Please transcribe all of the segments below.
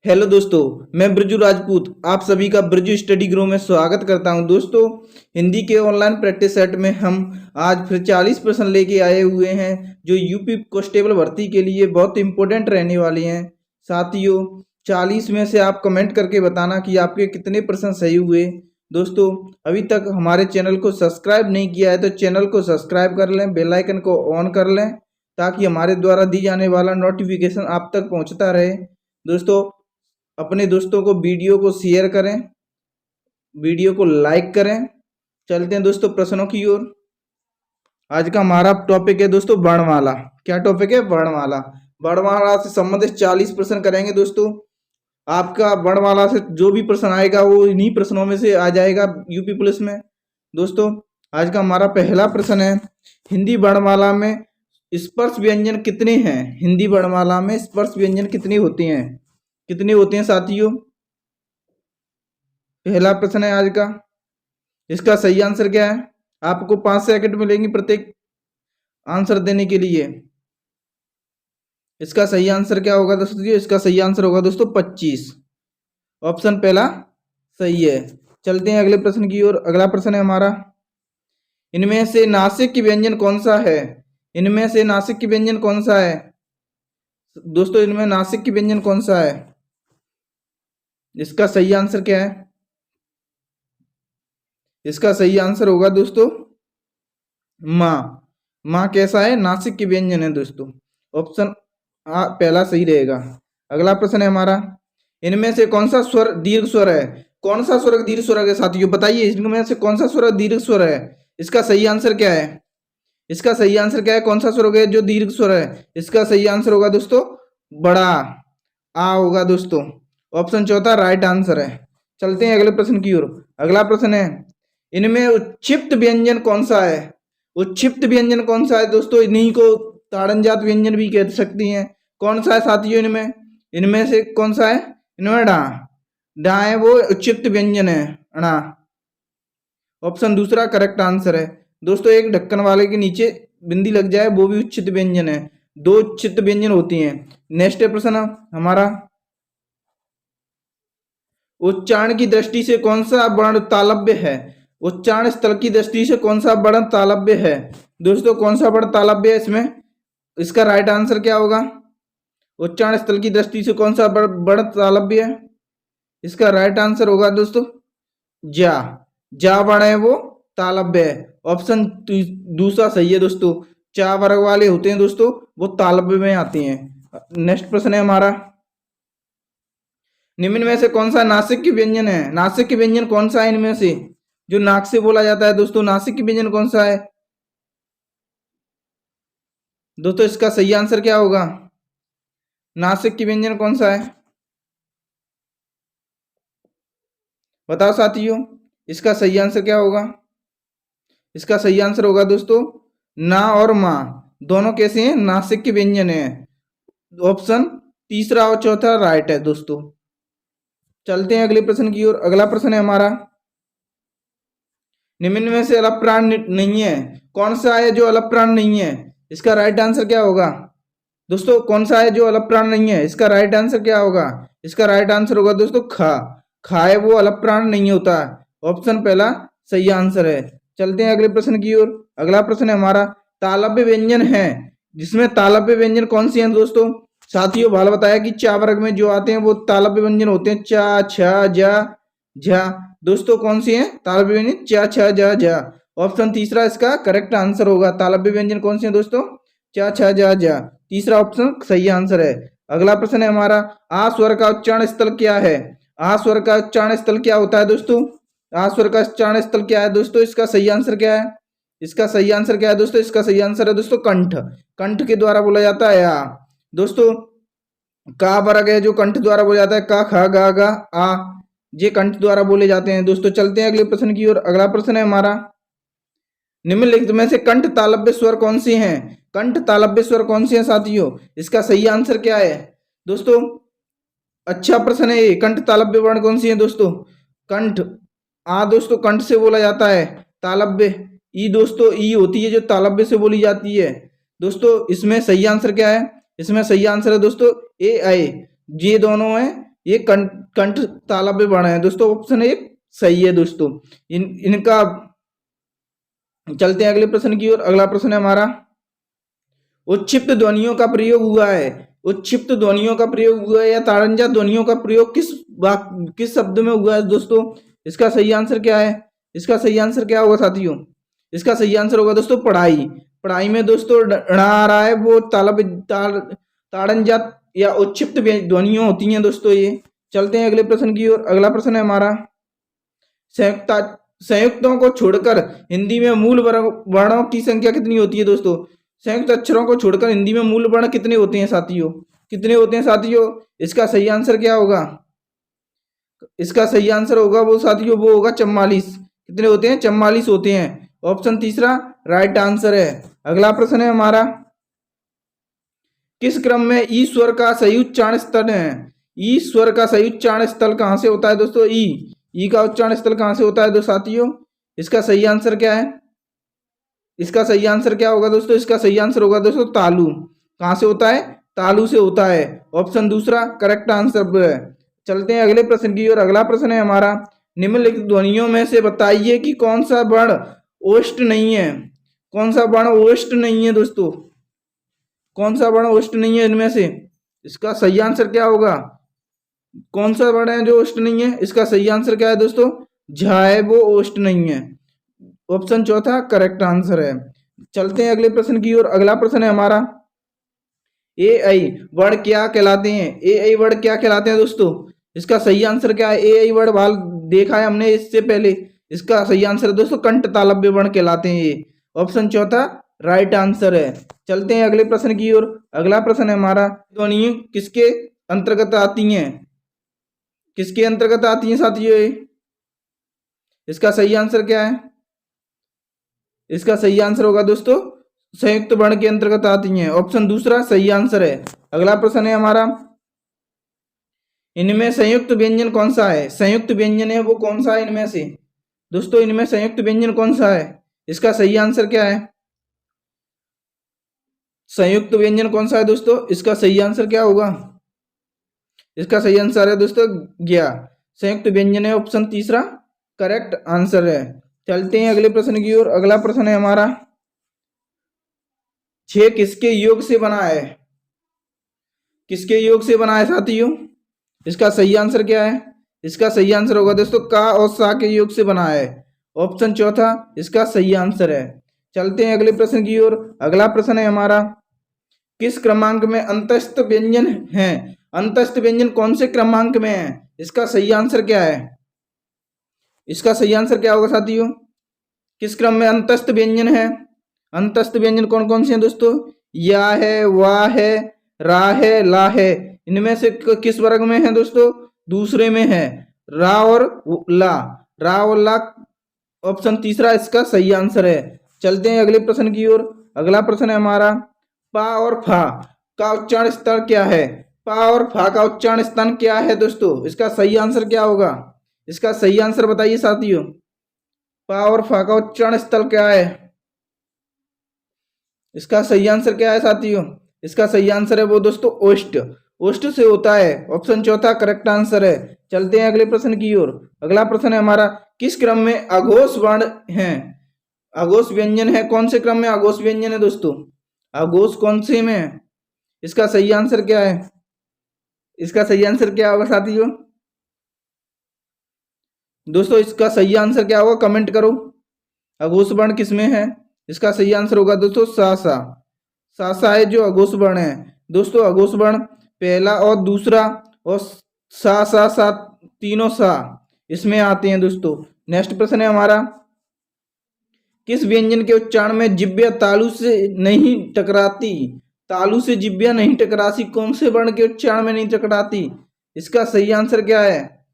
Hello दोस्तों, मैं ब्रजू राजपूत आप सभी का ब्रजू स्टडी ग्रो में स्वागत करता हूं। दोस्तों, हिंदी के ऑनलाइन प्रैक्टिस सेट में हम आज फिर 40 प्रश्न लेके आए हुए हैं जो यूपी कांस्टेबल भर्ती के लिए बहुत इंपॉर्टेंट रहने वाले हैं। साथियों, 40 में से आप कमेंट करके बताना कि आपके कितने प्रश्न सही हुए। दोस्तों, अभी तक हमारे चैनल को सब्सक्राइब नहीं किया है तो चैनल को सब्सक्राइब कर लें, बेल आइकन को ऑन कर लें ताकि हमारे द्वारा दी जाने वाला नोटिफिकेशन आप तक पहुंचता रहे। दोस्तों, अपने दोस्तों को वीडियो को शेयर करें, वीडियो को लाइक करें। चलते हैं दोस्तों प्रश्नों की ओर। आज का हमारा टॉपिक है दोस्तों वर्णमाला। क्या टॉपिक है? वर्णमाला। वर्णमाला से संबंधित 40 प्रश्न करेंगे दोस्तों। आपका वर्णमाला से जो भी प्रश्न आएगा वो इन्हीं प्रश्नों में से आ जाएगा यूपी पुलिस में। दोस्तों, आज का हमारा पहला प्रश्न है, हिंदी वर्णमाला में स्पर्श व्यंजन कितने हैं? हिंदी वर्णमाला में स्पर्श व्यंजन कितने होते हैं? कितने होते हैं साथियों? पहला प्रश्न है आज का। इसका सही आंसर क्या है? आपको 5 सेकंड मिलेंगे प्रत्येक आंसर देने के लिए। इसका सही आंसर क्या होगा दोस्तों? इसका सही आंसर होगा दोस्तों 25। ऑप्शन पहला सही है। चलते हैं अगले प्रश्न की ओर। अगला प्रश्न है हमारा, इनमें से नासिक की व्यंजन कौन सा है? इनमें से नासिक की व्यंजन कौन सा है दोस्तों? इनमें नासिक की व्यंजन कौन सा है? इसका सही आंसर क्या है? इसका सही आंसर होगा दोस्तों माँ। माँ कैसा है? नासिक की व्यंजन है दोस्तों। ऑप्शन पहला सही रहेगा। अगला प्रश्न है हमारा, इनमें से कौन सा स्वर दीर्घ स्वर है? कौन सा स्वर दीर्घ स्वर है साथियों? बताइए, इनमें से कौन सा स्वर दीर्घ स्वर है? इसका सही आंसर क्या है? इसका सही आंसर क्या है? कौन सा स्वर हो गया जो दीर्घ स्वर है? इसका सही आंसर होगा दोस्तों बड़ा आ होगा दोस्तों। ऑप्शन चौथा राइट आंसर है। चलते हैं अगले प्रश्न की ओर। अगला प्रश्न है, इनमें उच्छिप्त व्यंजन कौन सा है? उच्छिप्त व्यंजन कौन सा है दोस्तों? इन्हीं को ताड़नजात व्यंजन भी कह सकती हैं। कौन सा है साथियों इनमें? इनमें से कौन सा है? इनमें डा डा है, वो उच्छिप्त व्यंजन है अणा। ऑप्शन दूसरा करेक्ट आंसर है दोस्तों। एक ढक्कन वाले के नीचे बिंदी लग जाए वो भी उच्छित व्यंजन है। 2 उच्छित व्यंजन होती हैं। नेक्स्ट प्रश्न हमारा, उच्चारण की दृष्टि से कौन सा वर्ण तालव्य है? उच्चारण स्थल की दृष्टि से कौन सा वर्ण तालव्य है दोस्तों? कौन सा वर्ण तालव्य है इसमें? इसका राइट आंसर क्या होगा? उच्चारण स्थल की दृष्टि से कौन सा वर्ण तालव्य है? इसका राइट आंसर होगा दोस्तों जा। जा वर्ण है वो तालव्य है। ऑप्शन दूसरा सही है दोस्तों। 4 वर्ग वाले होते हैं दोस्तों, वो तालव्य में आते हैं। नेक्स्ट प्रश्न है हमारा, निम्न में से कौन सा नासिक की व्यंजन है? नासिक की व्यंजन कौन सा है इनमें से जो नाक से बोला जाता है दोस्तों? नासिक की व्यंजन कौन सा है दोस्तों? इसका सही आंसर क्या होगा? नासिक की व्यंजन कौन सा है? बताओ साथियों, इसका सही आंसर क्या होगा? इसका सही आंसर होगा दोस्तों ना और माँ दोनों कैसे हैं? नासिक के व्यंजन है। ऑप्शन तीसरा और चौथा राइट है दोस्तों। चलते हैं अगले प्रश्न की ओर। अगला प्रश्न है हमारा, निम्न में से अलग प्राण नहीं है। कौन सा है जो अलग प्राण नहीं है? इसका राइट आंसर क्या होगा दोस्तों? कौन सा है जो अलग प्राण नहीं है? इसका राइट आंसर क्या होगा? इसका राइट आंसर होगा दोस्तों खा। खा है वो अलग प्राण नहीं होता। ऑप्शन पहला सही आंसर है। चलते हैं अगले प्रश्न की ओर। अगला प्रश्न है हमारा, तालव्य व्यंजन है जिसमें तालव्य व्यंजन कौन सी है दोस्तों? साथियों, भाल बताया कि चा वर्ग में जो आते हैं वो तालव्य व्यंजन होते हैं। चा, छा, जा, झा। दोस्तों कौन सी है तालव्य व्यंजन? चा, छा, जा, झा। ऑप्शन तीसरा इसका करेक्ट आंसर होगा। तालव्य व्यंजन कौन सी है दोस्तों? चा, छा, जा, झा। तीसरा ऑप्शन सही आंसर है। अगला प्रश्न है हमारा, आ स्वर का उच्चारण स्थल क्या है? आ स्वर का उच्चारण स्थल क्या होता है दोस्तों? आ स्वर का उच्चारण स्थल क्या है दोस्तों? इसका सही आंसर क्या है? इसका सही आंसर क्या है दोस्तों? इसका सही आंसर है दोस्तों कंठ। कंठ के द्वारा बोला जाता है आ। दोस्तों, का वर्ग है जो कंठ द्वारा बोला जाता है। का, खा, गा, गा, आ, ये कंठ द्वारा बोले जाते हैं दोस्तों। चलते हैं अगले प्रश्न की ओर। अगला प्रश्न है हमारा, निम्नलिखित में से कंठ तालव्य स्वर कौन सी हैं? कंठ तालव्य स्वर कौन सी हैं साथियों? इसका सही आंसर क्या है दोस्तों? अच्छा प्रश्न है ये। कंठ तालव्य वर्ण कौन सी है दोस्तों? कंठ आ दोस्तों कंठ से बोला जाता है। तालव्य ई दोस्तों ई होती है जो तालव्य से बोली जाती है दोस्तों। इसमें सही आंसर क्या है? इसमें सही आंसर है दोस्तों ए, आई। ये दोनों है ये कंठ तालव्य वर्ण है दोस्तों। ऑप्शन ए सही है दोस्तों। इनका चलते हैं अगले प्रश्न की ओर। अगला प्रश्न है हमारा, उच्छिप्त ध्वनियों का प्रयोग हुआ है। उच्छिप्त ध्वनियों का प्रयोग हुआ है या ताड़नजात ध्वनियों का प्रयोग किस शब्द में हुआ है दोस्तों? इसका सही आंसर क्या है? इसका सही आंसर क्या होगा साथियों? इसका सही आंसर होगा दोस्तों पढ़ाई। पढ़ाई में दोस्तों ण आ रहा है, वो ताड़नजात या उच्छिप्त ध्वनियां होती हैं दोस्तों ये। चलते हैं अगले प्रश्न की ओर। अगला प्रश्न है हमारा, संयुक्तों को छोड़कर हिंदी में मूल वर्णों की संख्या कितनी होती है दोस्तों? संयुक्त अक्षरों को छोड़कर हिंदी में मूल वर्ण कितने होते हैं साथियों? कितने होते हैं साथियों? इसका सही आंसर क्या होगा? इसका सही आंसर होगा वो साथियों, वो होगा 44। कितने होते हैं? 44 होते हैं। ऑप्शन तीसरा राइट आंसर है। अगला प्रश्न है हमारा, किस क्रम में ईश्वर का सही उच्चारण स्थल है? ईश्वर का सही उच्चारण स्थल कहां से होता है दोस्तों? ई का उच्चारण स्थल कहां से होता है दोस्तों साथियों? इसका सही आंसर क्या है? इसका सही आंसर क्या होगा दोस्तों? इसका सही आंसर होगा दोस्तों तालु। कहां से होता है? तालु से होता है। ऑप्शन दूसरा करेक्ट आंसर है। चलते हैं अगले प्रश्न की ओर। अगला प्रश्न है हमारा, निम्नलिखित ध्वनियों में से बताइए कि कौन सा वर्ण ओष्ठ नहीं है। कौन सा वर्ण ओष्ठ नहीं है दोस्तों? कौन सा वर्ण ओष्ठ नहीं है इनमें से? इसका सही आंसर क्या होगा? कौन सा वर्ण है जो ओष्ठ नहीं है? इसका सही आंसर क्या है दोस्तों? झा है, वो ओष्ठ नहीं है। ऑप्शन चौथा करेक्ट आंसर है। चलते हैं अगले प्रश्न की ओर। अगला प्रश्न है हमारा, ए आई वर्ण क्या कहलाते हैं? ए आई वर्ण क्या कहलाते हैं दोस्तों? इसका सही आंसर क्या है? ए आई वर्ण वाल देखा है हमने इससे पहले। इसका सही आंसर है दोस्तों कंठ तालव्य वर्ण कहलाते हैं ये। ऑप्शन चौथा राइट आंसर है। चलते हैं अगले प्रश्न की ओर। अगला प्रश्न है हमारा, ध्वनि किसके अंतर्गत आती हैं? किसके अंतर्गत आती हैं साथियों? इसका सही आंसर क्या है? इसका सही आंसर होगा दोस्तों संयुक्त वर्ण के अंतर्गत आती हैं। ऑप्शन दूसरा सही आंसर है। अगला प्रश्न है हमारा, इनमें संयुक्त व्यंजन कौन सा है? संयुक्त व्यंजन है वो कौन सा है इनमें से? दोस्तों इनमें संयुक्त व्यंजन कौन सा है? इसका सही आंसर क्या है? संयुक्त व्यंजन कौन सा है दोस्तों? इसका सही आंसर क्या होगा? इसका सही आंसर है दोस्तों ज्ञा। संयुक्त व्यंजन है ऑप्शन तीसरा करेक्ट आंसर है। चलते हैं अगले प्रश्न की ओर। अगला प्रश्न है हमारा, 6 किसके योग से बना है? किसके योग से बना है साथियों? इसका सही आंसर क्या है? इसका सही आंसर होगा दोस्तों का और सा के योग से बना है। ऑप्शन चौथा इसका सही आंसर है। चलते हैं अगले प्रश्न की ओर। अगला प्रश्न है हमारा, किस क्रमांक में अंतस्थ व्यंजन है? अंतस्थ व्यंजन कौन से क्रमांक में है? इसका सही आंसर क्या है? इसका सही आंसर क्या होगा साथियों? किस क्रम में अंतस्थ व्यंजन है? अंतस्थ व्यंजन कौन कौन से हैं दोस्तों? या है, वाह है, रा है, ला है। इनमें से किस वर्ग में है दोस्तों? दूसरे में है, रा और ला। रा और ला ऑप्शन तीसरा इसका सही आंसर है। चलते हैं अगले प्रश्न की ओर। अगला प्रश्न है हमारा, पा और फा का उच्चारण स्थल क्या है? पा और फा का उच्चारण स्थान क्या है दोस्तों? इसका सही आंसर क्या होगा? इसका सही आंसर बताइए साथियों। पा और फा का उच्चारण स्थल क्या है? इसका सही आंसर क्या है साथियों? इसका सही आंसर है वो दोस्तों ओष्ठ। ओष्ठ से होता है। ऑप्शन चौथा करेक्ट आंसर है। चलते हैं अगले प्रश्न की ओर। अगला प्रश्न है हमारा, किस क्रम में अघोष वर्ण है? अघोष व्यंजन है, कौन से क्रम में अघोष व्यंजन है दोस्तों? अघोष कौन से में है? इसका सही आंसर क्या है? इसका सही आंसर क्या होगा साथियों? दोस्तों इसका सही आंसर क्या होगा कमेंट करो। अघोष वर्ण किसमें है? इसका सही आंसर होगा दोस्तों सा सा। सा सा है जो अघोष वर्ण है दोस्तों। अघोष वर्ण पहला और दूसरा और सा सा सा तीनों सा इसमें आते हैं दोस्तों। नेक्स्ट प्रश्न है हमारा, किस व्यंजन के उच्चारण में जिह्वा तालु से नहीं टकराती? तालु से जिह्वा नहीं टकराती, कौन से वर्ण के उच्चारण में नहीं टकराती? इसका सही आंसर क्या है?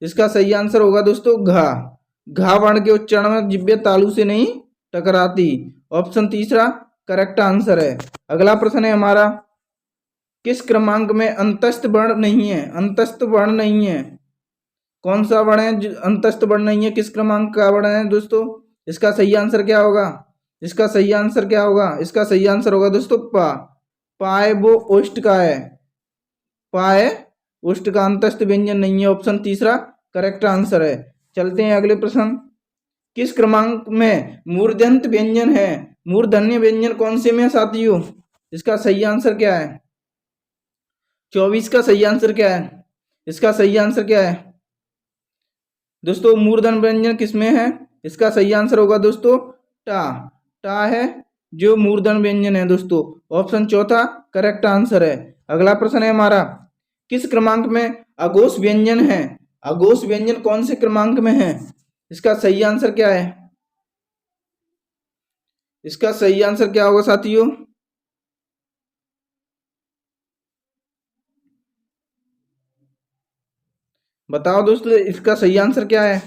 इसका सही आंसर होगा दोस्तों घा। घा वर्ण के उच्चारण में जिह्वा तालु से नहीं टकराती। ऑप्शन तीसरा करेक्ट आंसर है। अगला प्रश्न है हमारा, किस क्रमांक में अंतस्थ वर्ण नहीं है? अंतस्थ वर्ण नहीं है, कौन सा वर्ण है जो अंतस्थ वर्ण नहीं है? किस क्रमांक का वर्ण है दोस्तों? इसका सही आंसर क्या होगा? इसका सही आंसर क्या होगा? इसका सही आंसर होगा दोस्तों पा। पा है वो ओष्ठ का है। पा है उष्ट का अंतस्थ व्यंजन नहीं है, ऑप्शन तीसरा करेक्ट आंसर है। चलते हैं अगले प्रश्न। किस क्रमांक में मूर्धन्य व्यंजन है? मूर्धन्य व्यंजन कौन से में है साथियों? इसका सही आंसर क्या है? 24 का सही आंसर क्या है? इसका सही आंसर क्या है दोस्तों? मूर्धन्य व्यंजन किसमें है? इसका सही आंसर होगा दोस्तों टा। टा है जो मूर्धन्य व्यंजन है दोस्तों, ऑप्शन चौथा करेक्ट आंसर है। अगला प्रश्न है हमारा, किस क्रमांक में अघोष व्यंजन है? अघोष व्यंजन कौन से क्रमांक में है? इसका सही आंसर क्या है? इसका सही आंसर क्या होगा साथियों? बताओ दोस्तों, इसका सही आंसर क्या है?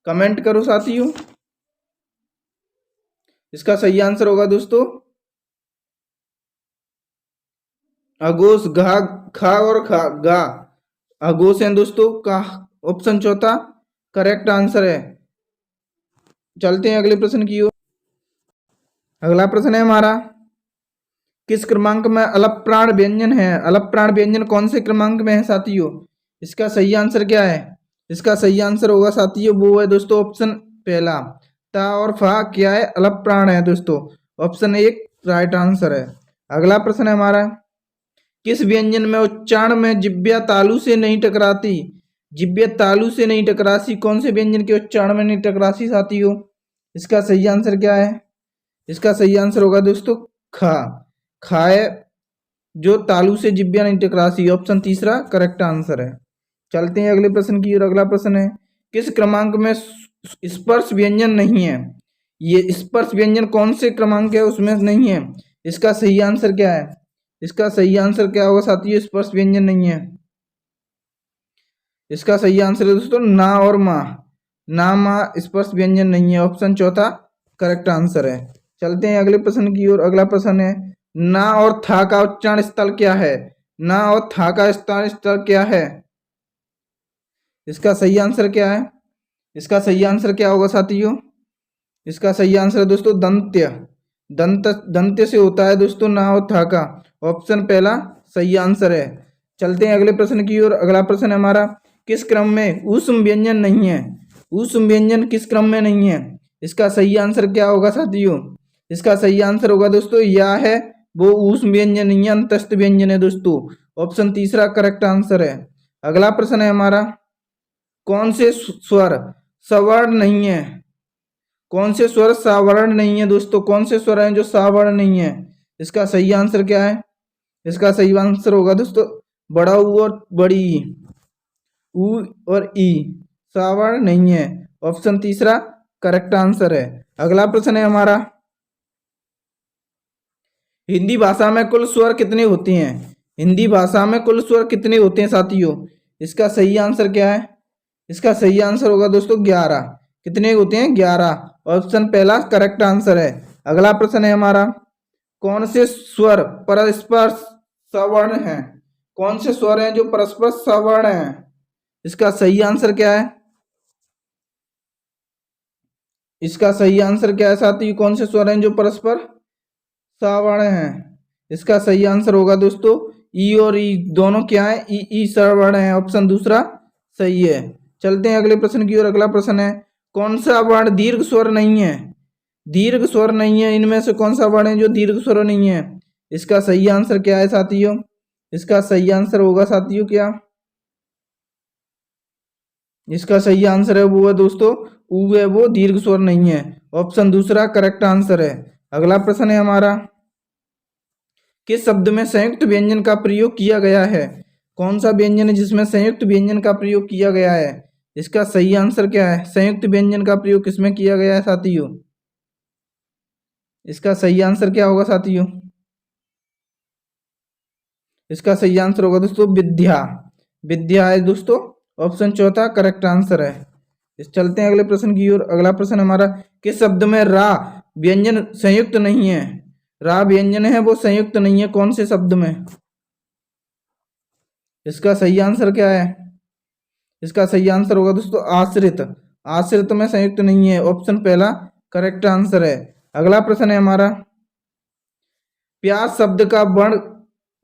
कमेंट करो साथियों। इसका सही आंसर होगा दोस्तों अघोष। घा, खा और खा गा अघोष है दोस्तों का, ऑप्शन चौथा करेक्ट आंसर है। चलते हैं अगले प्रश्न की ओर। अगला प्रश्न है हमारा, किस क्रमांक में अलप्राण व्यंजन है? अलप्राण व्यंजन कौन से क्रमांक में है साथियों? इसका सही आंसर क्या है? इसका सही आंसर होगा साथियों वो है दोस्तों ऑप्शन पहला, ता और फा क्या है? अलप्राण है दोस्तों, ऑप्शन एक राइट आंसर है। अगला प्रश्न है हमारा, किस व्यंजन में उच्चारण में जिह्वा तालु से नहीं टकराती? जिह्वा तालु से नहीं टकराती, कौन से व्यंजन के उच्चारण में नहीं टकराती साथियों? इसका सही आंसर क्या है? इसका सही आंसर होगा दोस्तों खा। खाए जो तालु से जिह्वा नहीं टकराती, ऑप्शन तीसरा करेक्ट आंसर है। चलते हैं अगले प्रश्न की ओर। अगला प्रश्न है, किस क्रमांक में स्पर्श व्यंजन नहीं है? ये स्पर्श व्यंजन कौन से क्रमांक है उसमें नहीं है? इसका सही आंसर क्या है? इसका सही आंसर क्या होगा साथियों? स्पर्श व्यंजन नहीं है। इसका सही आंसर है दोस्तों ना और मा। ना मा स्पर्श व्यंजन नहीं है, ऑप्शन चौथा करेक्ट आंसर है। चलते हैं अगले प्रश्न की ओर। अगला प्रश्न है, ना और था का उच्चारण स्थल क्या है? ना और था का उच्चारण स्थल क्या है? इसका सही आंसर क्या है? इसका सही आंसर क्या होगा साथियों? इसका सही आंसर है दोस्तों दंत्य। दंत्य से होता है दोस्तों ना और था का, ऑप्शन पहला सही आंसर है। चलते हैं अगले प्रश्न की ओर। अगला प्रश्न है हमारा, किस क्रम में ऊष्म व्यंजन नहीं है? ऊष्म व्यंजन किस क्रम में नहीं है? इसका सही आंसर क्या होगा साथियों? इसका सही आंसर होगा दोस्तों या है वो ऊष्म व्यंजन नहीं है, अंतस्थ व्यंजन है दोस्तों, ऑप्शन तीसरा करेक्ट आंसर है। अगला प्रश्न है हमारा, कौन से स्वर सवर्ण नहीं है? कौन से स्वर सावर्ण नहीं है दोस्तों? कौन से स्वर हैं जो सावर्ण नहीं है? इसका सही आंसर क्या है? इसका सही आंसर होगा दोस्तों बड़ा ऊ और बड़ी ई। ऊ और ई सावर्ण नहीं है, ऑप्शन तीसरा करेक्ट आंसर है। अगला प्रश्न है हमारा, हिंदी भाषा में कुल स्वर कितने होते हैं? हिंदी भाषा में कुल स्वर कितने होते हैं साथियों? इसका सही आंसर क्या है? इसका सही आंसर होगा दोस्तों 11। कितने होते हैं? 11, ऑप्शन पहला करेक्ट आंसर है। अगला प्रश्न है हमारा, कौन से स्वर परस्पर सवर्ण हैं? कौन से स्वर हैं जो परस्पर सवर्ण हैं? इसका सही आंसर क्या है? इसका सही आंसर क्या है साथियों? कौन से स्वर हैं जो परस्पर सवर्ण हैं? इसका सही आंसर होगा दोस्तों ई और ई दोनों क्या है? ई सवर्ण है, ऑप्शन दूसरा सही है। चलते हैं अगले प्रश्न की ओर। अगला प्रश्न है, कौन सा वर्ण दीर्घ स्वर नहीं है? दीर्घ स्वर नहीं है, इनमें से कौन सा वर्ण है जो दीर्घ स्वर नहीं है? इसका सही आंसर क्या है साथियों? इसका सही आंसर होगा साथियों क्या? इसका सही आंसर है वो है दोस्तों ऊ है वो दीर्घ स्वर नहीं है, ऑप्शन दूसरा करेक्ट आंसर है। अगला प्रश्न है हमारा, किस शब्द में संयुक्त व्यंजन का प्रयोग किया गया है? कौन सा व्यंजन है जिसमें संयुक्त व्यंजन का प्रयोग किया गया है? इसका सही आंसर क्या है? संयुक्त व्यंजन का प्रयोग किसमें किया गया है साथियों? इसका सही आंसर क्या होगा साथियों? इसका सही आंसर होगा दोस्तों विद्या। विद्या है दोस्तों, ऑप्शन चौथा करेक्ट आंसर है। इस चलते हैं अगले प्रश्न की ओर। अगला प्रश्न हमारा, किस शब्द में रा व्यंजन संयुक्त नहीं है? रा व्यंजन है वो संयुक्त नहीं है, कौन से शब्द में? इसका सही आंसर क्या है? इसका सही आंसर होगा दोस्तों आश्रित। आश्रित में संयुक्त नहीं है, ऑप्शन पहला करेक्ट आंसर है। अगला प्रश्न है हमारा, प्यास शब्द का वर्ण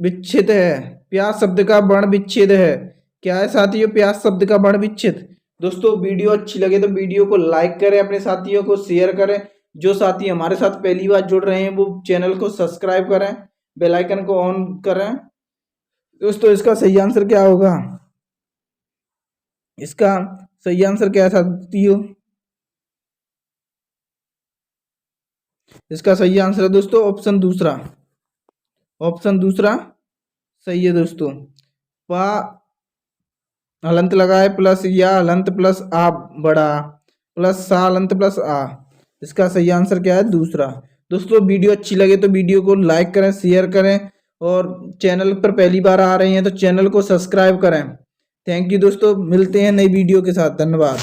विच्छेद है। प्यास शब्द का वर्ण विच्छेद है। क्या है साथियों? प्यास शब्द का वर्ण विच्छेद। दोस्तों वीडियो अच्छी लगे तो वीडियो को लाइक करें, अपने साथियों को शेयर करें। जो साथी हमारे साथ पहली बार जुड़ रहे हैं वो चैनल को सब्सक्राइब करें, बेल आइकन को ऑन करें। दोस्तों इसका सही आंसर क्या होगा? इसका सही आंसर क्या है साथियों? इसका सही आंसर है दोस्तों ऑप्शन दूसरा। ऑप्शन दूसरा सही है दोस्तों। पा हलंत लगाए प्लस या हलंत प्लस आ बड़ा प्लस सा हलंत प्लस आ। इसका सही आंसर क्या है? दूसरा। दोस्तों वीडियो अच्छी लगे तो वीडियो को लाइक करें, शेयर करें और चैनल पर पहली बार आ रहे हैं तो चैनल को सब्सक्राइब करें। थैंक यू दोस्तों, मिलते हैं नई वीडियो के साथ। धन्यवाद।